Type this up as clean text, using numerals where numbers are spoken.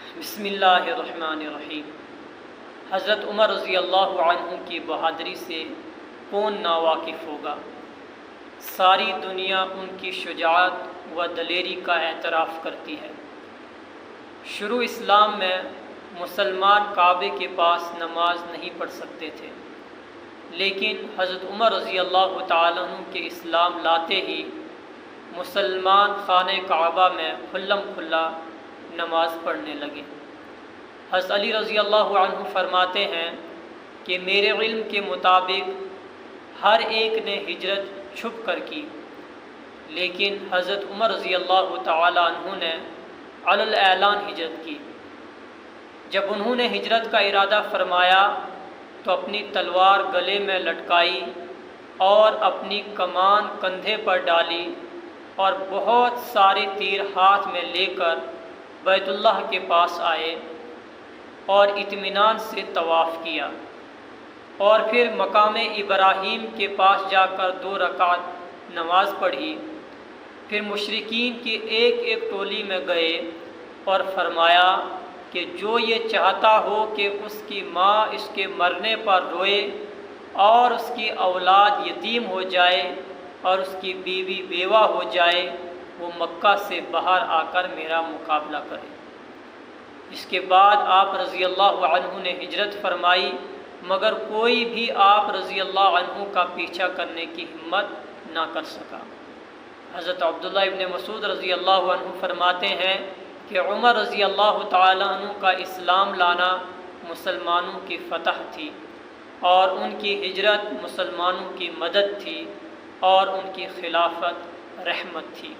بسم اللہ الرحمن الرحیم۔ حضرت عمر رضی اللہ عنہ کی بہادری سے کون ناواقف ہوگا؟ ساری دنیا ان کی شجاعت و دلیری کا اعتراف کرتی ہے۔ شروع اسلام میں مسلمان کعبے کے پاس نماز نہیں پڑھ سکتے تھے، لیکن حضرت عمر رضی اللہ تعالیٰ عنہ کے اسلام لاتے ہی مسلمان خانہ کعبہ میں کھلم کھلا نماز پڑھنے لگے۔ حضرت علی رضی اللہ عنہ فرماتے ہیں کہ میرے علم کے مطابق ہر ایک نے ہجرت چھپ کر کی، لیکن حضرت عمر رضی اللہ تعالی عنہ نے علی الاعلان ہجرت کی۔ جب انہوں نے ہجرت کا ارادہ فرمایا تو اپنی تلوار گلے میں لٹکائی اور اپنی کمان کندھے پر ڈالی اور بہت سارے تیر ہاتھ میں لے کر بیت اللہ کے پاس آئے اور اطمینان سے طواف کیا، اور پھر مقام ابراہیم کے پاس جا کر 2 رکعت نماز پڑھی۔ پھر مشرکین کی ایک ایک ٹولی میں گئے اور فرمایا کہ جو یہ چاہتا ہو کہ اس کی ماں اس کے مرنے پر روئے اور اس کی اولاد یتیم ہو جائے اور اس کی بیوی بیوہ ہو جائے، وہ مکہ سے باہر آ کر میرا مقابلہ کرے۔ اس کے بعد آپ رضی اللہ عنہ نے ہجرت فرمائی، مگر کوئی بھی آپ رضی اللہ عنہ کا پیچھا کرنے کی ہمت نہ کر سکا۔ حضرت عبداللہ ابن مسعود رضی اللہ عنہ فرماتے ہیں کہ عمر رضی اللہ تعالیٰ عنہ کا اسلام لانا مسلمانوں کی فتح تھی، اور ان کی ہجرت مسلمانوں کی مدد تھی، اور ان کی خلافت رحمت تھی۔